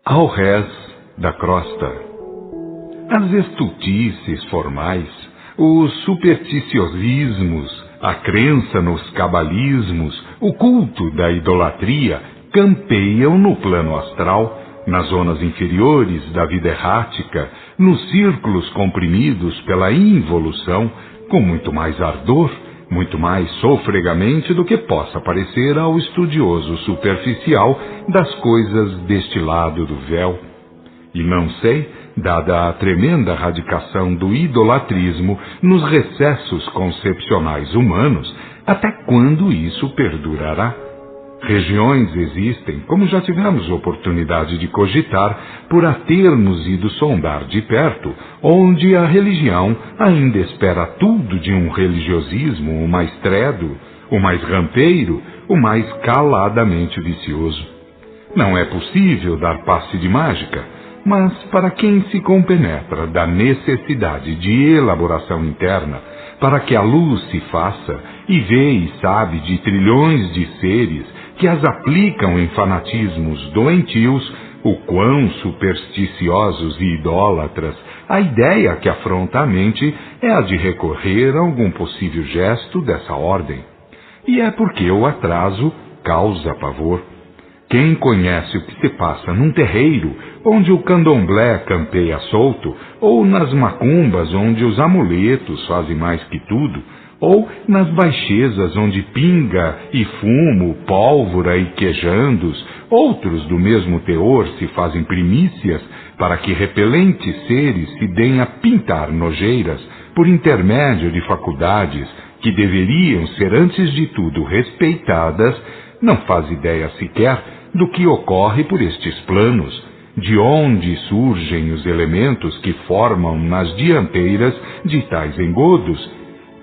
Ao rés da crosta. As estultices formais, os supersticiosismos, a crença nos cabalismos, o culto da idolatria campeiam no plano astral, nas zonas inferiores da vida errática, nos círculos comprimidos pela involução, com muito mais ardor, muito mais sofregamente do que possa parecer ao estudioso superficial das coisas deste lado do véu. E não sei, dada a tremenda radicação do idolatrismo nos recessos concepcionais humanos, até quando isso perdurará. Regiões existem, como já tivemos oportunidade de cogitar, por a termos ido sondar de perto, onde a religião ainda espera tudo de um religiosismo o mais tredo, o mais rampeiro, o mais caladamente vicioso. Não é possível dar passe de mágica, mas para quem se compenetra da necessidade de elaboração interna, para que a luz se faça e vê e sabe de trilhões de seres que as aplicam em fanatismos doentios, o quão supersticiosos e idólatras, a ideia que afronta a mente é a de recorrer a algum possível gesto dessa ordem. E é porque o atraso causa pavor. Quem conhece o que se passa num terreiro, onde o candomblé campeia solto, ou nas macumbas, onde os amuletos fazem mais que tudo, ou nas baixezas, onde pinga e fumo, pólvora e quejandos, outros do mesmo teor se fazem primícias, para que repelentes seres se deem a pintar nojeiras, por intermédio de faculdades que deveriam ser antes de tudo respeitadas, não faz ideia sequer do que ocorre por estes planos, de onde surgem os elementos que formam nas dianteiras de tais engodos,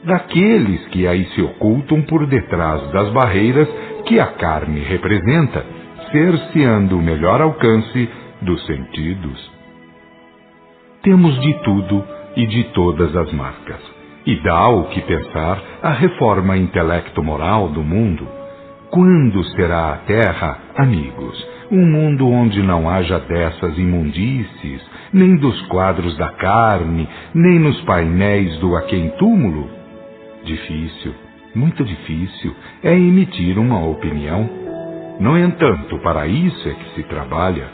daqueles que aí se ocultam por detrás das barreiras que a carne representa, cerceando o melhor alcance dos sentidos. Temos de tudo e de todas as marcas, e dá o que pensar a reforma intelecto-moral do mundo. Quando será a Terra, amigos, um mundo onde não haja dessas imundícies, nem dos quadros da carne, nem nos painéis do aquém-túmulo? Difícil, muito difícil, é emitir uma opinião. No entanto, para isso é que se trabalha.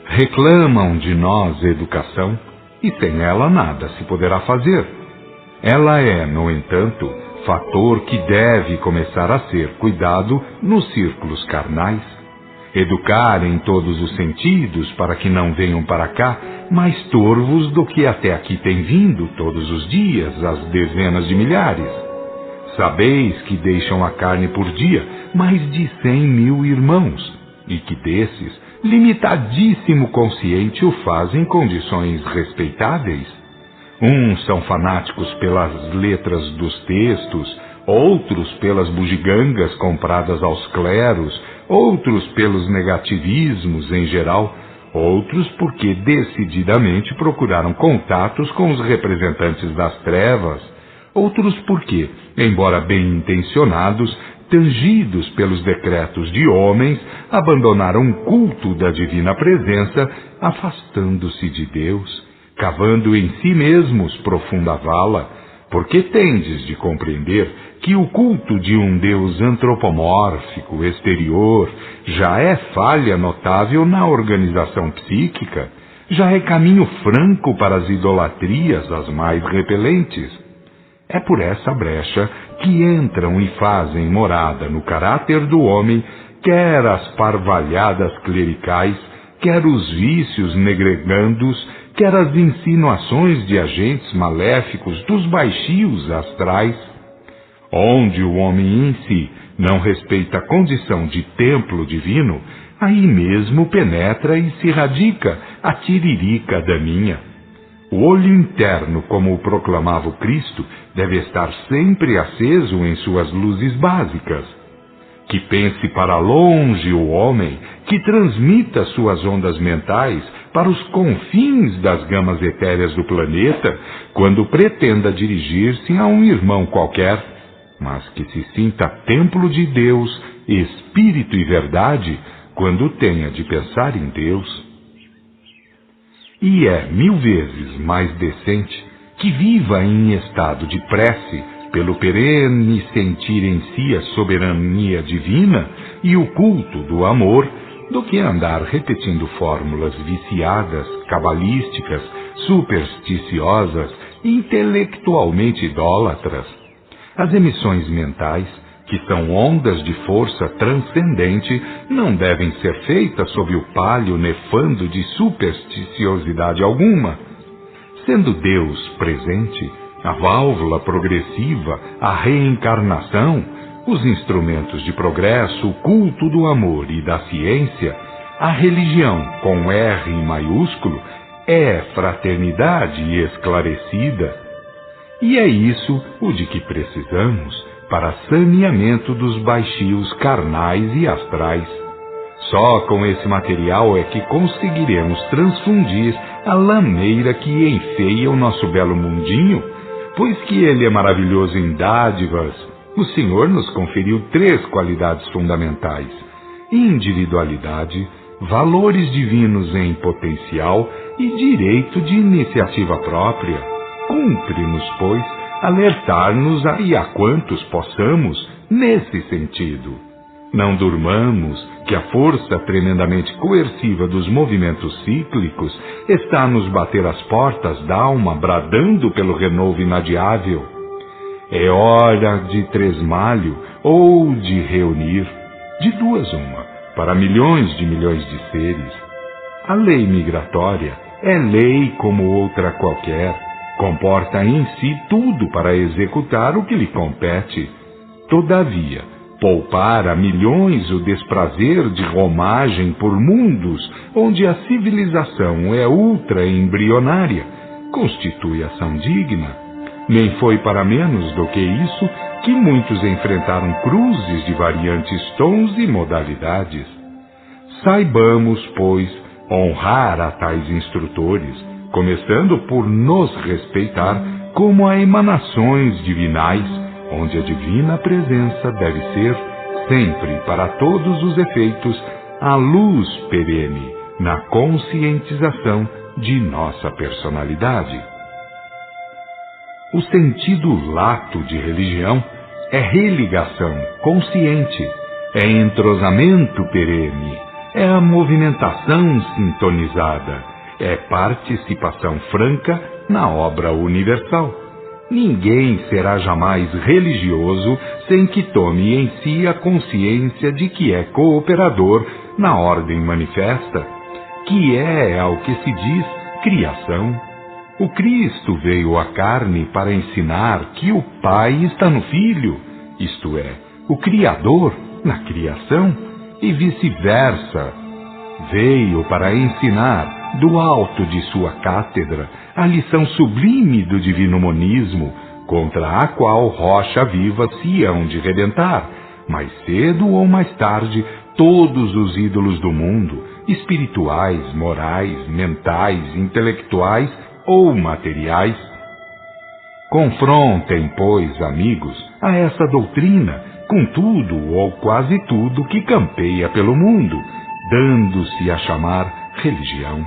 Reclamam de nós educação, e sem ela nada se poderá fazer. Ela é, no entanto, fator que deve começar a ser cuidado nos círculos carnais. Educar em todos os sentidos para que não venham para cá mais torvos do que até aqui têm vindo todos os dias, às dezenas de milhares. Sabeis que deixam a carne por dia mais de 100.000 irmãos, e que desses, limitadíssimo consciente o fazem em condições respeitáveis. Uns são fanáticos pelas letras dos textos, outros pelas bugigangas compradas aos cleros, outros pelos negativismos em geral, outros porque decididamente procuraram contatos com os representantes das trevas, outros porque, embora bem intencionados, tangidos pelos decretos de homens, abandonaram o culto da divina presença, afastando-se de Deus, cavando em si mesmos profunda vala, porque tendes de compreender que o culto de um Deus antropomórfico, exterior, já é falha notável na organização psíquica, já é caminho franco para as idolatrias as mais repelentes. É por essa brecha que entram e fazem morada no caráter do homem, quer as parvalhadas clericais, quer os vícios negregandos, quer as insinuações de agentes maléficos dos baixios astrais. Onde o homem em si não respeita a condição de templo divino, aí mesmo penetra e se radica a tiririca daninha. O olho interno, como o proclamava o Cristo, deve estar sempre aceso em suas luzes básicas. Que pense para longe o homem, que transmita suas ondas mentais para os confins das gamas etéreas do planeta, quando pretenda dirigir-se a um irmão qualquer, mas que se sinta templo de Deus espírito e verdade, quando tenha de pensar em Deus. E é 1000 vezes mais decente que viva em estado de prece, pelo perene sentir em si a soberania divina e o culto do amor, do que andar repetindo fórmulas viciadas, cabalísticas, supersticiosas, intelectualmente idólatras. As emissões mentais, que são ondas de força transcendente, não devem ser feitas sob o palio nefando de supersticiosidade alguma. Sendo Deus presente, a válvula progressiva, a reencarnação, os instrumentos de progresso, o culto do amor e da ciência, a religião, com R maiúsculo, é fraternidade esclarecida. E é isso o de que precisamos para saneamento dos baixios carnais e astrais. Só com esse material é que conseguiremos transfundir a lameira que enfeia o nosso belo mundinho, pois que ele é maravilhoso em dádivas. O Senhor nos conferiu 3 qualidades fundamentais: individualidade, valores divinos em potencial e direito de iniciativa própria. Cumpre-nos, pois, alertar-nos e a quantos possamos nesse sentido. Não durmamos, que a força tremendamente coerciva dos movimentos cíclicos está a nos bater às portas da alma, bradando pelo renovo inadiável. É hora de tresmalho ou de reunir, de 2 uma, para milhões de seres. A lei migratória é lei como outra qualquer. Comporta em si tudo para executar o que lhe compete. Todavia, poupar a milhões o desprazer de romagem por mundos onde a civilização é ultra-embrionária constitui ação digna. Nem foi para menos do que isso que muitos enfrentaram cruzes de variantes tons e modalidades. Saibamos, pois, honrar a tais instrutores, começando por nos respeitar como a emanações divinais, onde a divina presença deve ser, sempre para todos os efeitos, a luz perene na conscientização de nossa personalidade. O sentido lato de religião é religação consciente, é entrosamento perene, é a movimentação sintonizada, é participação franca na obra universal. Ninguém será jamais religioso sem que tome em si a consciência de que é cooperador na ordem manifesta, que é, ao que se diz, criação. O Cristo veio à carne para ensinar que o Pai está no Filho, isto é, o Criador na criação, e vice-versa. Veio para ensinar, do alto de sua cátedra, a lição sublime do divino monismo, contra a qual rocha viva se hão de rebentar, mais cedo ou mais tarde, todos os ídolos do mundo, espirituais, morais, mentais, intelectuais ou materiais. Confrontem, pois, amigos, a essa doutrina com tudo ou quase tudo que campeia pelo mundo, dando-se a chamar religião.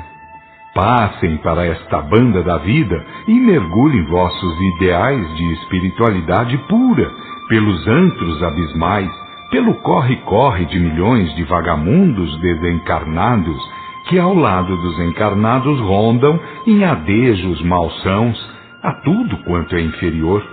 Passem para esta banda da vida e mergulhem vossos ideais de espiritualidade pura pelos antros abismais, pelo corre-corre de milhões de vagamundos desencarnados que ao lado dos encarnados rondam em adejos malsãos a tudo quanto é inferior.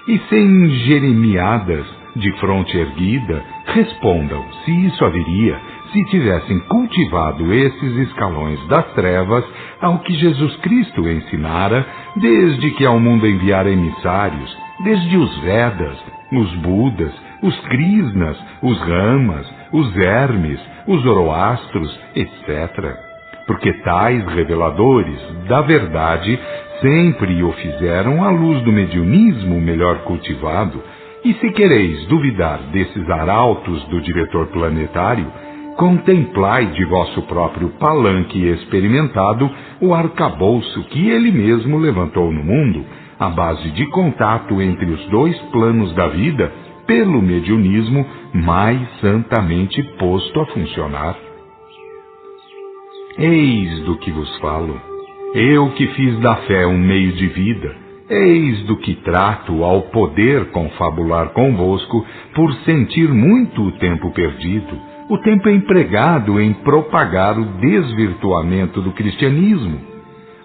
E sem jeremiadas de fronte erguida, respondam se isso haveria se tivessem cultivado esses escalões das trevas ao que Jesus Cristo ensinara, desde que ao mundo enviara emissários, desde os Vedas, os Budas, os Krishnas, os Ramas, os Hermes, os Zoroastros, etc. Porque tais reveladores da verdade sempre o fizeram à luz do mediunismo melhor cultivado, e se quereis duvidar desses arautos do diretor planetário, contemplai de vosso próprio palanque experimentado o arcabouço que ele mesmo levantou no mundo, à base de contato entre os 2 planos da vida, pelo mediunismo mais santamente posto a funcionar. Eis do que vos falo, eu que fiz da fé um meio de vida, eis do que trato ao poder confabular convosco, por sentir muito o tempo perdido, o tempo empregado em propagar o desvirtuamento do cristianismo.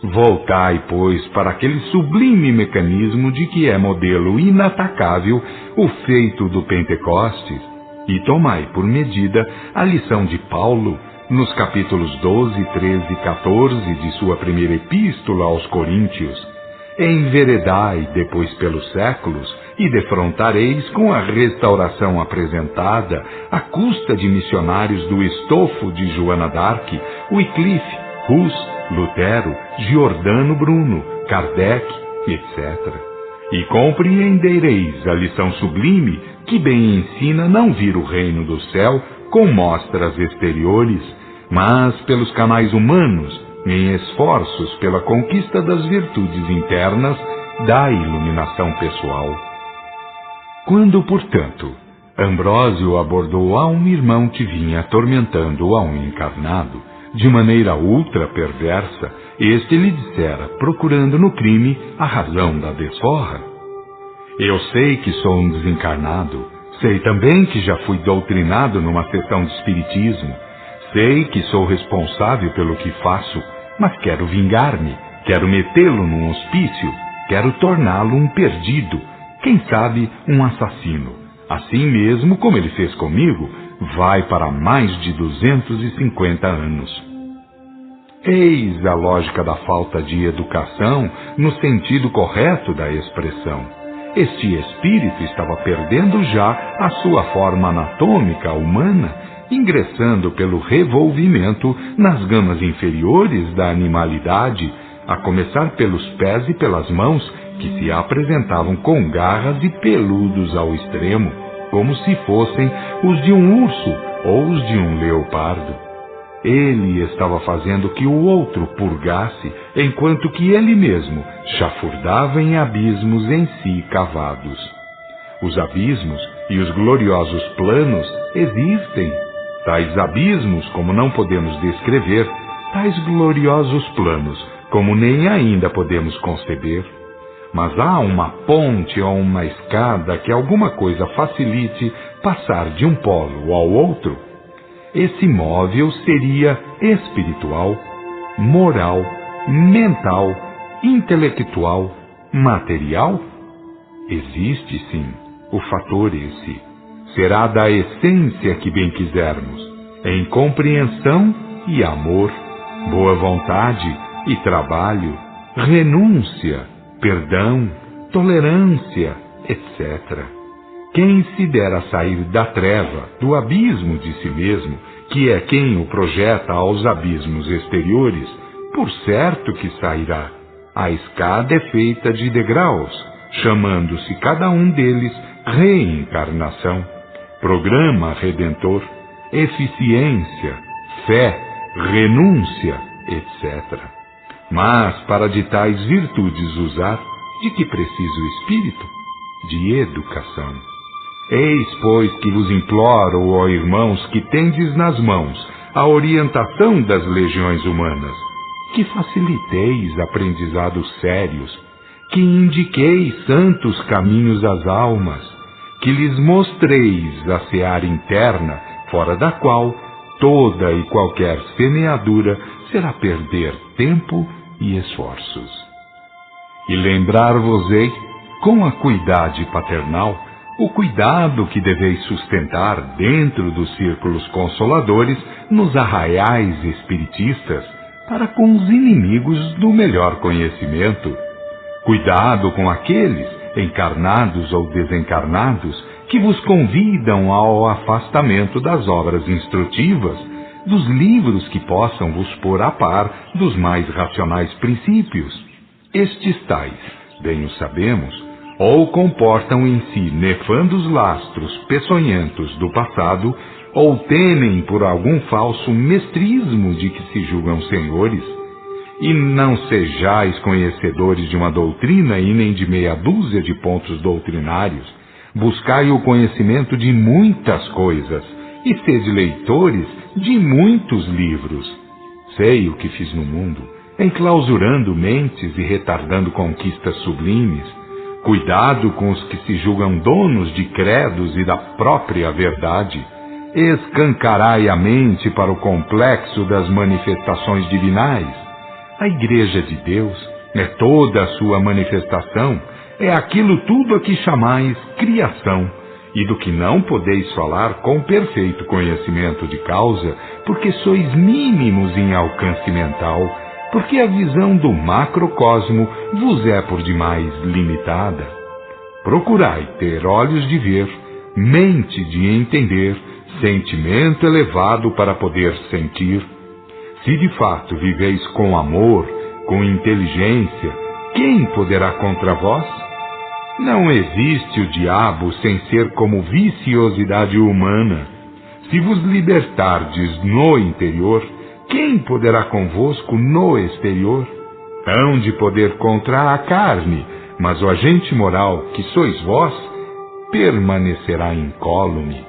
Voltai, pois, para aquele sublime mecanismo de que é modelo inatacável o feito do Pentecostes, e tomai por medida a lição de Paulo, nos capítulos 12, 13 e 14 de sua primeira epístola aos Coríntios. Enveredai depois pelos séculos e defrontareis com a restauração apresentada à custa de missionários do estofo de Joana d'Arc, Wycliffe, Hus, Lutero, Giordano Bruno, Kardec, etc. E compreendereis a lição sublime que bem ensina não vir o reino do céu com mostras exteriores, mas pelos canais humanos, em esforços pela conquista das virtudes internas da iluminação pessoal. Quando, portanto, Ambrósio abordou a um irmão que vinha atormentando a um encarnado, de maneira ultra perversa, este lhe dissera, procurando no crime a razão da desforra: eu sei que sou um desencarnado, sei também que já fui doutrinado numa sessão de espiritismo, sei que sou responsável pelo que faço, mas quero vingar-me, quero metê-lo num hospício, quero torná-lo um perdido, quem sabe um assassino. Assim mesmo como ele fez comigo, vai para mais de 250 anos. Eis a lógica da falta de educação no sentido correto da expressão. Este espírito estava perdendo já a sua forma anatômica humana, ingressando pelo revolvimento nas gamas inferiores da animalidade, a começar pelos pés e pelas mãos, que se apresentavam com garras e peludos ao extremo, como se fossem os de um urso ou os de um leopardo. Ele estava fazendo que o outro purgasse, enquanto que ele mesmo chafurdava em abismos em si cavados. Os abismos e os gloriosos planos existem. Tais abismos, como não podemos descrever, tais gloriosos planos, como nem ainda podemos conceber. Mas há uma ponte ou uma escada que alguma coisa facilite passar de um polo ao outro. Esse móvel seria espiritual, moral, mental, intelectual, material? Existe sim o fator esse. Será da essência que bem quisermos, em compreensão e amor, boa vontade e trabalho, renúncia, perdão, tolerância, etc. Quem se der a sair da treva, do abismo de si mesmo, que é quem o projeta aos abismos exteriores, por certo que sairá. A escada é feita de degraus, chamando-se cada um deles reencarnação, programa redentor, eficiência, fé, renúncia, etc. Mas para de tais virtudes usar, de que precisa o espírito? De educação. Eis, pois, que vos imploro, ó irmãos, que tendes nas mãos a orientação das legiões humanas, que faciliteis aprendizados sérios, que indiqueis santos caminhos às almas, que lhes mostreis a seara interna, fora da qual toda e qualquer semeadura será perder tempo e esforços. E lembrar-vos-ei, com a cuidade paternal, o cuidado que deveis sustentar dentro dos círculos consoladores nos arraiais espiritistas para com os inimigos do melhor conhecimento. Cuidado com aqueles, encarnados ou desencarnados, que vos convidam ao afastamento das obras instrutivas, dos livros que possam vos pôr a par dos mais racionais princípios. Estes tais, bem o sabemos, ou comportam em si nefandos lastros peçonhentos do passado, ou temem por algum falso mestrismo de que se julgam senhores, e não sejais conhecedores de uma doutrina e nem de meia dúzia de pontos doutrinários, Buscai o conhecimento de muitas coisas, e sede leitores de muitos livros. Sei o que fiz no mundo, enclausurando mentes e retardando conquistas sublimes. Cuidado com os que se julgam donos de credos e da própria verdade. Escancarai a mente para o complexo das manifestações divinais. A Igreja de Deus é toda a sua manifestação, é aquilo tudo a que chamais criação, e do que não podeis falar com perfeito conhecimento de causa, porque sois mínimos em alcance mental, porque a visão do macrocosmo vos é por demais limitada. Procurai ter olhos de ver, mente de entender, sentimento elevado para poder sentir. Se de fato viveis com amor, com inteligência, quem poderá contra vós? Não existe o diabo sem ser como viciosidade humana. Se vos libertardes no interior, quem poderá convosco no exterior? Hão de poder contra a carne, mas o agente moral, que sois vós, permanecerá incólume.